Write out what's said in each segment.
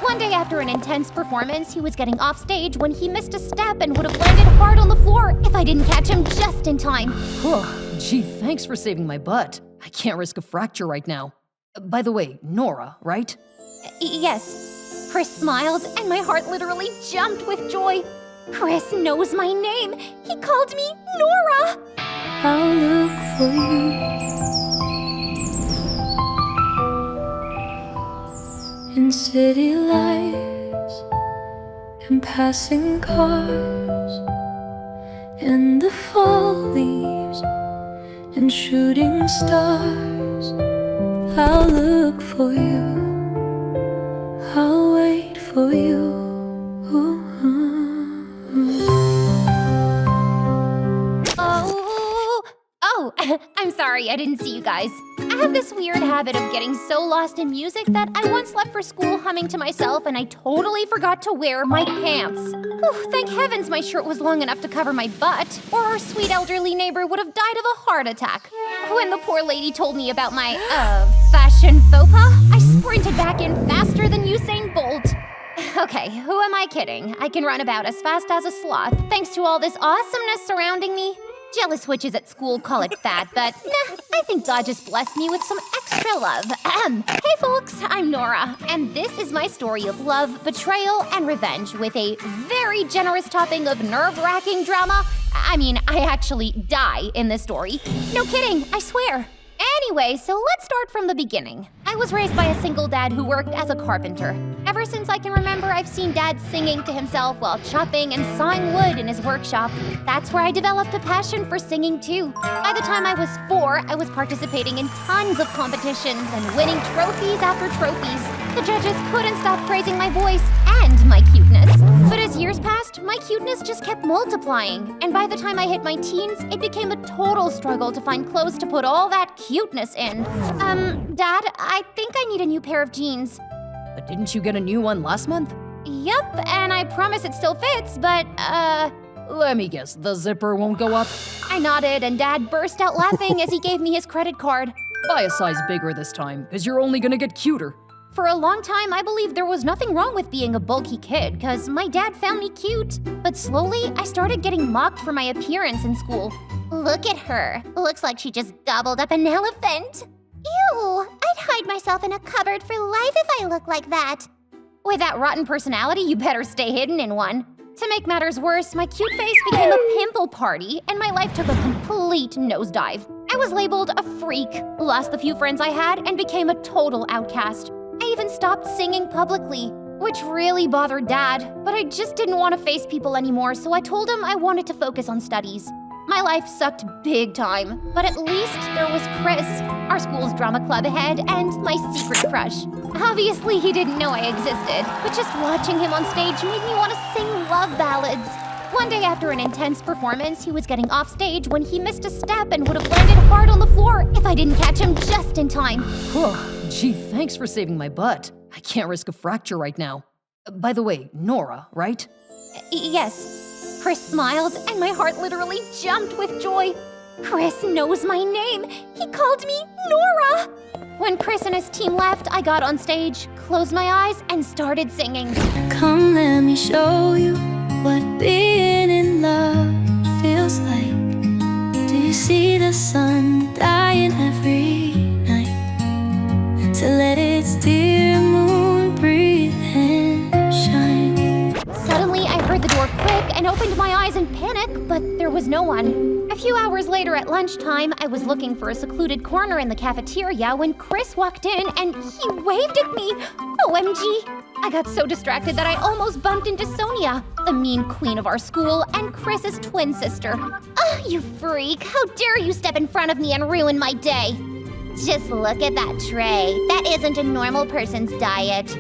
One day after an intense performance, he was getting off stage when he missed a step and would have landed hard on the floor if I didn't catch him just in time. Gee, thanks for saving my butt. I can't risk a fracture right now. By the way, Nora, right? Yes. Chris smiled, and my heart literally jumped with joy. Chris knows my name. He called me Nora. I'll look for you in city lights and passing cars, in the fall leaves and shooting stars. I'll look for you, I'll wait for you. Oh, I'm sorry, I didn't see you guys. I have this weird habit of getting so lost in music that I once left for school humming to myself and I totally forgot to wear my pants. Whew, thank heavens my shirt was long enough to cover my butt, or our sweet elderly neighbor would have died of a heart attack. When the poor lady told me about my, fashion faux pas, I sprinted back in faster than Usain Bolt. Okay, who am I kidding? I can run about as fast as a sloth, thanks to all this awesomeness surrounding me. Jealous witches at school call it fat, but nah, I think God just blessed me with some extra love. Hey folks, I'm Nora, and this is my story of love, betrayal, and revenge with a very generous topping of nerve-wracking drama. I mean, I actually die in this story. No kidding, I swear. Anyway, so let's start from the beginning. I was raised by a single dad who worked as a carpenter. Ever since I can remember, I've seen Dad singing to himself while chopping and sawing wood in his workshop. That's where I developed a passion for singing too. By the time I was 4, I was participating in tons of competitions and winning trophies after trophies. The judges couldn't stop praising my voice and my cuteness. But as years passed, my cuteness just kept multiplying. And by the time I hit my teens, it became a total struggle to find clothes to put all that cuteness in. Dad, I think I need a new pair of jeans. But didn't you get a new one last month? Yup, and I promise it still fits, but, Let me guess, the zipper won't go up? I nodded and Dad burst out laughing as he gave me his credit card. Buy a size bigger this time, because you're only gonna get cuter. For a long time, I believed there was nothing wrong with being a bulky kid, because my dad found me cute. But slowly, I started getting mocked for my appearance in school. Look at her. Looks like she just gobbled up an elephant. Ew, I'd hide myself in a cupboard for life if I look like that. With that rotten personality, you better stay hidden in one. To make matters worse, my cute face became a pimple party, and my life took a complete nosedive. I was labeled a freak, lost the few friends I had, and became a total outcast. I even stopped singing publicly, which really bothered Dad, but I just didn't want to face people anymore, so I told him I wanted to focus on studies. My life sucked big time, but at least there was Chris, our school's drama club head, and my secret crush. Obviously, he didn't know I existed, but just watching him on stage made me want to sing love ballads. One day after an intense performance, he was getting off stage when he missed a step and would have landed hard on the floor if I didn't catch him just in time. Gee, thanks for saving my butt. I can't risk a fracture right now. By the way, Nora, right? Yes. Chris smiled, and my heart literally jumped with joy. Chris knows my name. He called me Nora. When Chris and his team left, I got on stage, closed my eyes, and started singing. Come, let me show you what being in love feels like. Do you see the sun dying every night? To let its dear moon breathe and shine. Suddenly, I heard the door click and opened my eyes in panic, but there was no one. A few hours later at lunchtime, I was looking for a secluded corner in the cafeteria when Chris walked in and he waved at me. OMG! I got so distracted that I almost bumped into Sonia, the mean queen of our school, and Chris's twin sister. Ugh, you freak! How dare you step in front of me and ruin my day! Just look at that tray. That isn't a normal person's diet.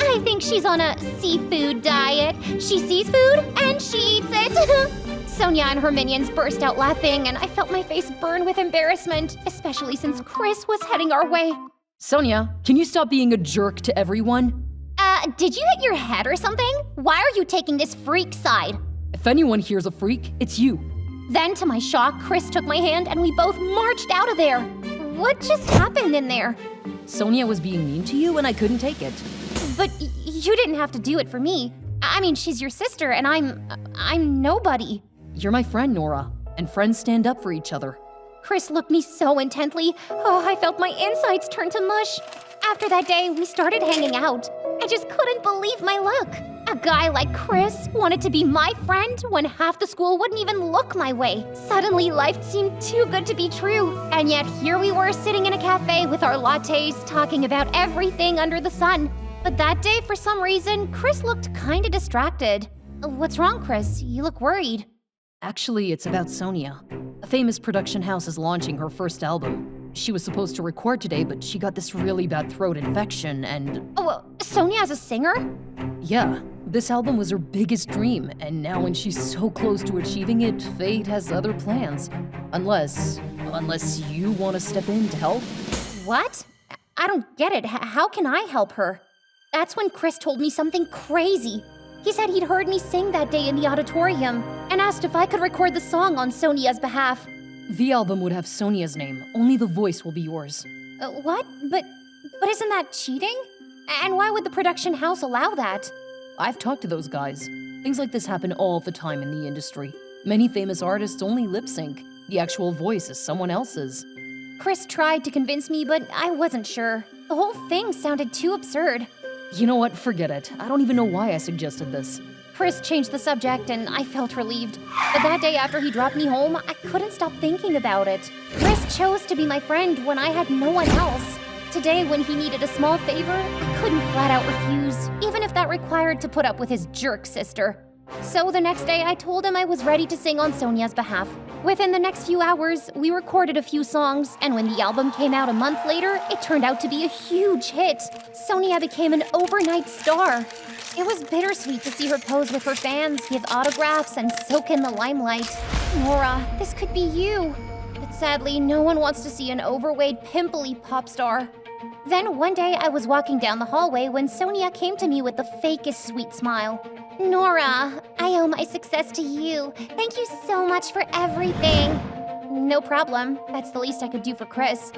I think she's on a seafood diet. She sees food and she eats it. Sonia and her minions burst out laughing, and I felt my face burn with embarrassment, especially since Chris was heading our way. Sonia, can you stop being a jerk to everyone? Did you hit your head or something? Why are you taking this freak side? If anyone here's a freak, it's you. Then, to my shock, Chris took my hand and we both marched out of there. What just happened in there? Sonia was being mean to you and I couldn't take it. But You didn't have to do it for me. I mean, she's your sister, and I'm nobody. You're my friend, Nora, and friends stand up for each other. Chris looked me so intently. Oh, I felt my insides turn to mush. After that day, we started hanging out. I just couldn't believe my luck. A guy like Chris wanted to be my friend when half the school wouldn't even look my way. Suddenly, life seemed too good to be true. And yet, here we were sitting in a cafe with our lattes, talking about everything under the sun. But that day, for some reason, Chris looked kinda distracted. What's wrong, Chris? You look worried. Actually, it's about Sonia. A famous production house is launching her first album. She was supposed to record today, but she got this really bad throat infection and… Oh, Sonia as a singer? Yeah, this album was her biggest dream, and now when she's so close to achieving it, fate has other plans. Unless you want to step in to help? What? I don't get it. How can I help her? That's when Chris told me something crazy. He said he'd heard me sing that day in the auditorium and asked if I could record the song on Sonia's behalf. The album would have Sonia's name, only the voice will be yours. What? But isn't that cheating? And why would the production house allow that? I've talked to those guys. Things like this happen all the time in the industry. Many famous artists only lip sync. The actual voice is someone else's. Chris tried to convince me, but I wasn't sure. The whole thing sounded too absurd. You know what? Forget it. I don't even know why I suggested this. Chris changed the subject and I felt relieved. But that day after he dropped me home, I couldn't stop thinking about it. Chris chose to be my friend when I had no one else. Today, when he needed a small favor, I couldn't flat out refuse, even if that required to put up with his jerk sister. So the next day, I told him I was ready to sing on Sonia's behalf. Within the next few hours, we recorded a few songs, and when the album came out a month later, it turned out to be a huge hit. Sonia became an overnight star. It was bittersweet to see her pose with her fans, give autographs, and soak in the limelight. Nora, this could be you. But sadly, no one wants to see an overweight, pimply pop star. Then one day, I was walking down the hallway when Sonia came to me with the fakest sweet smile. Nora, I owe my success to you. Thank you so much for everything. No problem. That's the least I could do for Chris.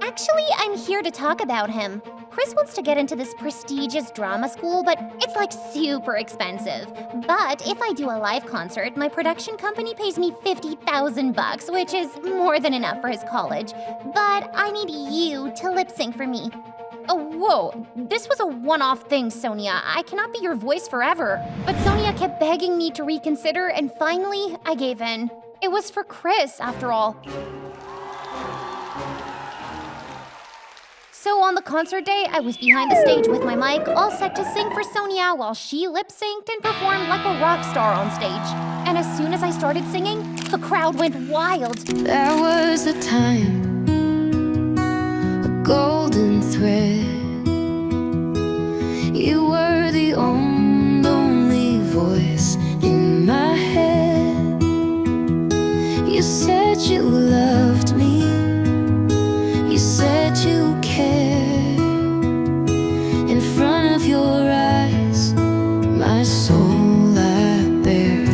Actually, I'm here to talk about him. Chris wants to get into this prestigious drama school, but it's like super expensive. But if I do a live concert, my production company pays me $50,000, which is more than enough for his college. But I need you to lip sync for me. Oh, whoa, this was a one-off thing, Sonia. I cannot be your voice forever. But Sonia kept begging me to reconsider, and finally, I gave in. It was for Chris, after all. So on the concert day, I was behind the stage with my mic, all set to sing for Sonia while she lip-synced and performed like a rock star on stage. And as soon as I started singing, the crowd went wild. There was a time, a golden thread. You were the only voice in my head. You said you loved me. You said you cared. In front of your eyes, my soul I bared.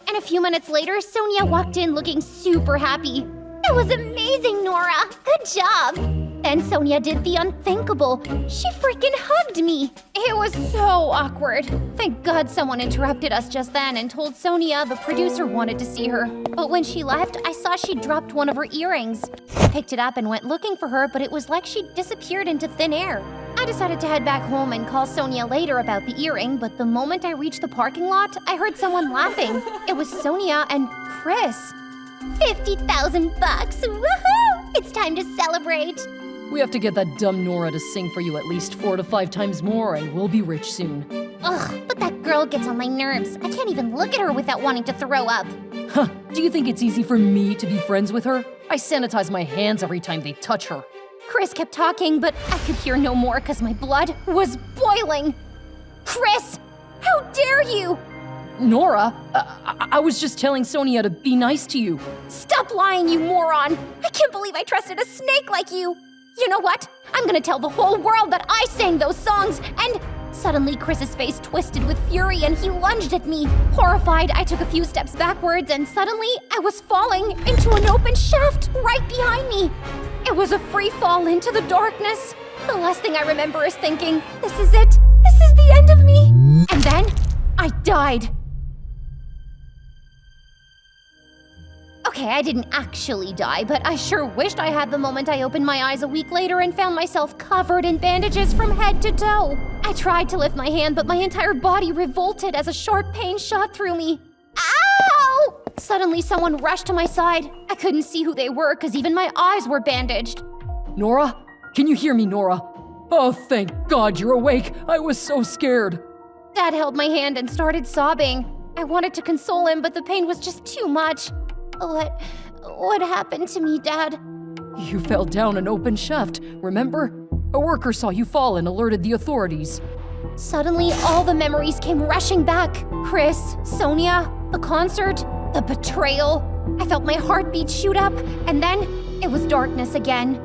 And a few minutes later, Sonia walked in looking super happy. That was amazing, Nora! Good job! Then Sonia did the unthinkable. She freaking hugged me. It was so awkward. Thank God someone interrupted us just then and told Sonia the producer wanted to see her. But when she left, I saw she dropped one of her earrings. I picked it up and went looking for her, but it was like she disappeared into thin air. I decided to head back home and call Sonia later about the earring, but the moment I reached the parking lot, I heard someone laughing. It was Sonia and Chris. $50,000! Woohoo! It's time to celebrate! We have to get that dumb Nora to sing for you at least 4 to 5 times more, and we'll be rich soon. Ugh, but that girl gets on my nerves. I can't even look at her without wanting to throw up. Huh, do you think it's easy for me to be friends with her? I sanitize my hands every time they touch her. Chris kept talking, but I could hear no more because my blood was boiling. Chris, how dare you? Nora, I was just telling Sonia to be nice to you. Stop lying, you moron! I can't believe I trusted a snake like you. You know what? I'm gonna tell the whole world that I sang those songs, and Suddenly, Chris's face twisted with fury and he lunged at me. Horrified, I took a few steps backwards and suddenly I was falling into an open shaft right behind me. It was a free fall into the darkness. The last thing I remember is thinking, this is it. This is the end of me. And then I died. Okay, I didn't actually die, but I sure wished I had the moment I opened my eyes a week later and found myself covered in bandages from head to toe. I tried to lift my hand, but my entire body revolted as a sharp pain shot through me. Ow! Suddenly, someone rushed to my side. I couldn't see who they were because even my eyes were bandaged. Nora? Can you hear me, Nora? Oh, thank God you're awake. I was so scared. Dad held my hand and started sobbing. I wanted to console him, but the pain was just too much. What happened to me, Dad? You fell down an open shaft, remember? A worker saw you fall and alerted the authorities. Suddenly, all the memories came rushing back. Chris, Sonia, the concert, the betrayal. I felt my heartbeat shoot up, and then it was darkness again.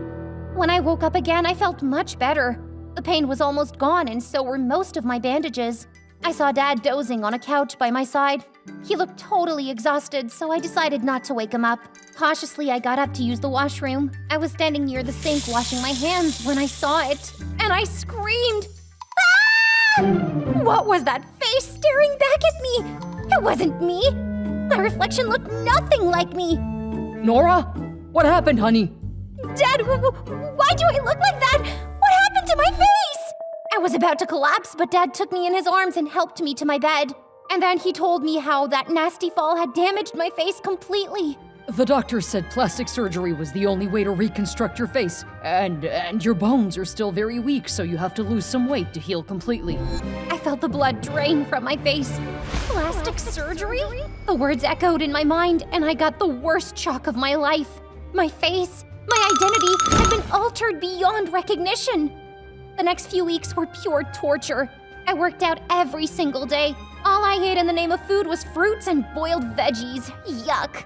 When I woke up again, I felt much better. The pain was almost gone, and so were most of my bandages. I saw Dad dozing on a couch by my side. He looked totally exhausted, so I decided not to wake him up. Cautiously, I got up to use the washroom. I was standing near the sink washing my hands when I saw it, and I screamed. Ah! What was that face staring back at me? It wasn't me. My reflection looked nothing like me. Nora? What happened, honey? Dad, why do I look like that? What happened to my face? I was about to collapse, but Dad took me in his arms and helped me to my bed. And then he told me how that nasty fall had damaged my face completely. The doctor said plastic surgery was the only way to reconstruct your face. And your bones are still very weak, so you have to lose some weight to heal completely. I felt the blood drain from my face. Plastic surgery? The words echoed in my mind, and I got the worst shock of my life. My face, my identity had been altered beyond recognition. The next few weeks were pure torture. I worked out every single day. All I ate in the name of food was fruits and boiled veggies. Yuck.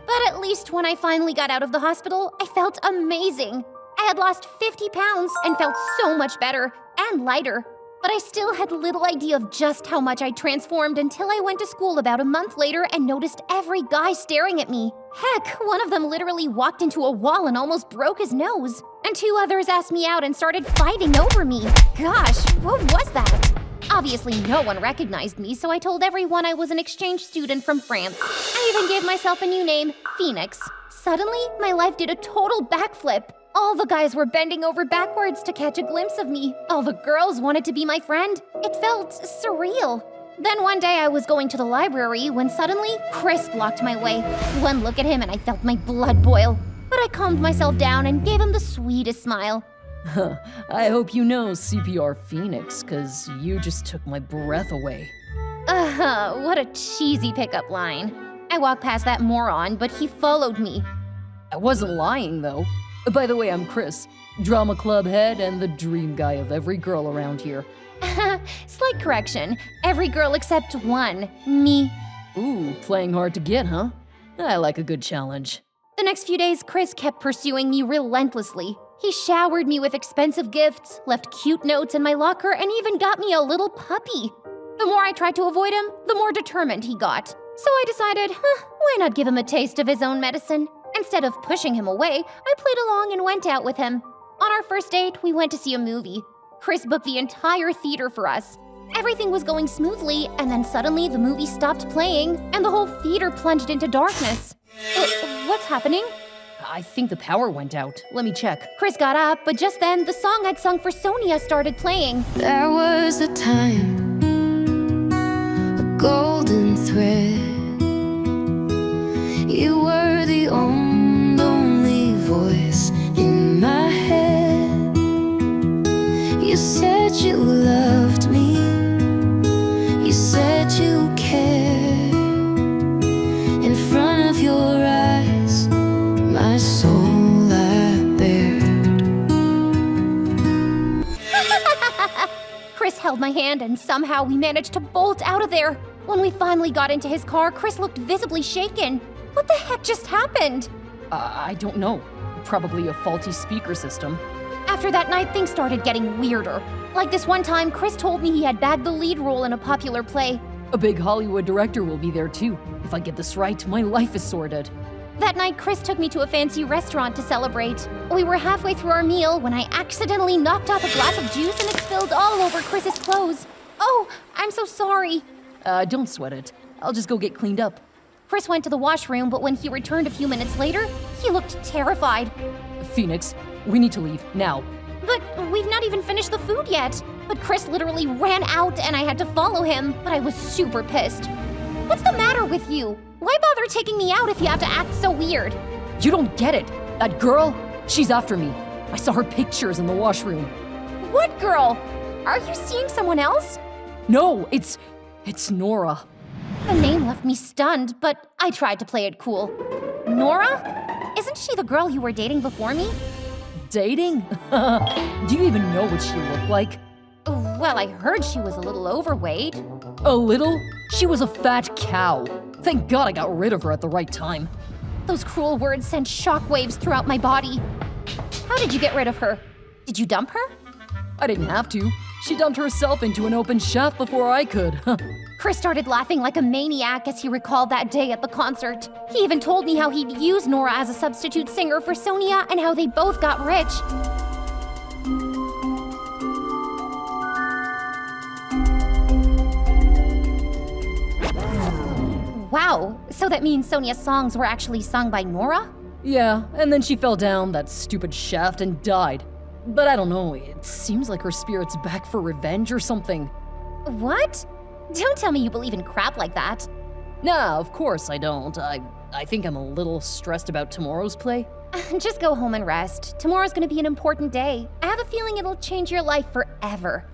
But at least when I finally got out of the hospital, I felt amazing. I had lost 50 pounds and felt so much better and lighter. But I still had little idea of just how much I transformed until I went to school about a month later and noticed every guy staring at me. Heck, one of them literally walked into a wall and almost broke his nose. And 2 others asked me out and started fighting over me. Gosh, what was that? Obviously, no one recognized me, so I told everyone I was an exchange student from France. I even gave myself a new name, Phoenix. Suddenly, my life did a total backflip. All the guys were bending over backwards to catch a glimpse of me. All the girls wanted to be my friend. It felt surreal. Then one day I was going to the library when suddenly Chris blocked my way. One look at him and I felt my blood boil. But I calmed myself down and gave him the sweetest smile. I hope you know CPR Phoenix, because you just took my breath away. What a cheesy pickup line. I walked past that moron, but he followed me. I wasn't lying, though. By the way, I'm Chris, drama club head and the dream guy of every girl around here. Slight correction. Every girl except one. Me. Ooh, playing hard to get, huh? I like a good challenge. The next few days, Chris kept pursuing me relentlessly. He showered me with expensive gifts, left cute notes in my locker, and even got me a little puppy. The more I tried to avoid him, the more determined he got. So I decided, why not give him a taste of his own medicine? Instead of pushing him away, I played along and went out with him. On our first date, we went to see a movie. Chris booked the entire theater for us. Everything was going smoothly, and then suddenly the movie stopped playing, and the whole theater plunged into darkness. What's happening? I think the power went out. Let me check. Chris got up, but just then, the song I'd sung for Sonia started playing. There was a time, a golden thread. You were the only voice in my head. You said you loved me. You said you cared. In front of your eyes, my soul I bared. Chris held my hand and somehow we managed to bolt out of there. When we finally got into his car, Chris looked visibly shaken. What the heck just happened? I don't know. Probably a faulty speaker system. After that night, things started getting weirder. Like this one time, Chris told me he had bagged the lead role in a popular play. A big Hollywood director will be there too. If I get this right, my life is sorted. That night, Chris took me to a fancy restaurant to celebrate. We were halfway through our meal when I accidentally knocked off a glass of juice and it spilled all over Chris's clothes. Oh, I'm so sorry. Don't sweat it. I'll just go get cleaned up. Chris went to the washroom, but when he returned a few minutes later, he looked terrified. Phoenix, we need to leave, now. But we've not even finished the food yet. But Chris literally ran out and I had to follow him, but I was super pissed. What's the matter with you? Why bother taking me out if you have to act so weird? You don't get it. That girl, she's after me. I saw her pictures in the washroom. What girl? Are you seeing someone else? No, it's Nora. The name left me stunned, but I tried to play it cool. Nora? Isn't she the girl you were dating before me? Dating? Do you even know what she looked like? Well, I heard she was a little overweight. A little? She was a fat cow. Thank God I got rid of her at the right time. Those cruel words sent shockwaves throughout my body. How did you get rid of her? Did you dump her? I didn't have to. She dumped herself into an open shaft before I could. Chris started laughing like a maniac as he recalled that day at the concert. He even told me how he'd used Nora as a substitute singer for Sonia and how they both got rich. Wow, so that means Sonia's songs were actually sung by Nora? Yeah, and then she fell down that stupid shaft and died. But I don't know, it seems like her spirit's back for revenge or something. What? Don't tell me you believe in crap like that. Nah, of course I don't. I think I'm a little stressed about tomorrow's play. Just go home and rest. Tomorrow's gonna be an important day. I have a feeling it'll change your life forever.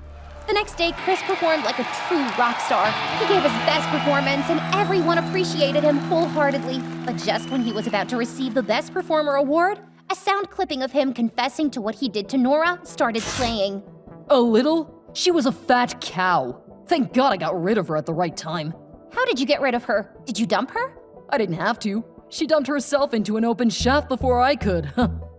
The next day, Chris performed like a true rock star. He gave his best performance and everyone appreciated him wholeheartedly. But just when he was about to receive the Best Performer award, a sound clipping of him confessing to what he did to Nora started playing. A little? She was a fat cow. Thank God I got rid of her at the right time. How did you get rid of her? Did you dump her? I didn't have to. She dumped herself into an open shaft before I could.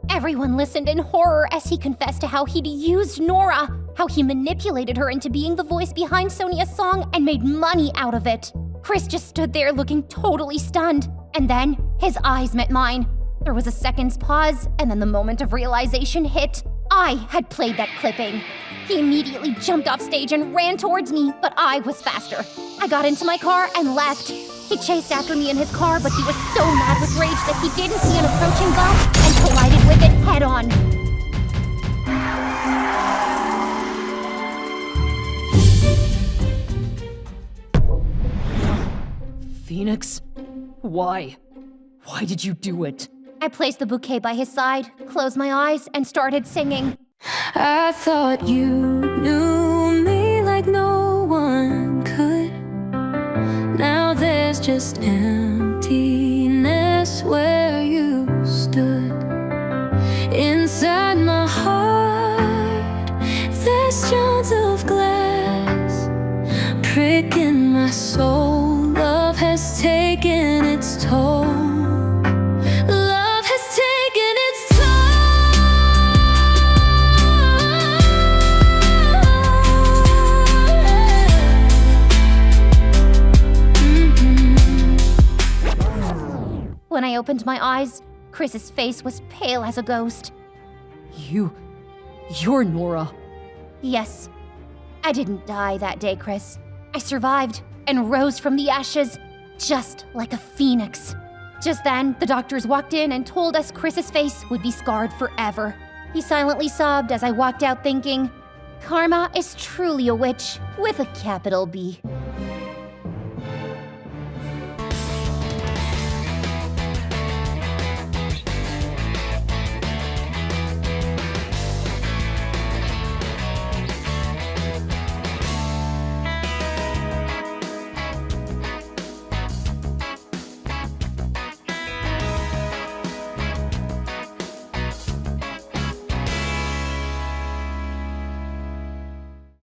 Everyone listened in horror as he confessed to how he'd used Nora, how he manipulated her into being the voice behind Sonia's song and made money out of it. Chris just stood there looking totally stunned. And then his eyes met mine. There was a second's pause, and then the moment of realization hit. I had played that clipping. He immediately jumped off stage and ran towards me, but I was faster. I got into my car and left. He chased after me in his car, but he was so mad with rage that he didn't see an approaching bus and collided with it head-on. Phoenix? Why? Why did you do it? I placed the bouquet by his side, closed my eyes, and started singing. I thought you knew me like no one could. Now there's just emptiness where you stood. Inside my heart, there's shards of glass pricking my soul. Love has taken its toll. Love has taken its toll. When I opened my eyes, Chris's face was pale as a ghost. You're Nora. Yes, I didn't die that day, Chris. I survived and rose from the ashes, just like a phoenix. Just then, the doctors walked in and told us Chris's face would be scarred forever. He silently sobbed as I walked out thinking, Karma is truly a witch with a capital B.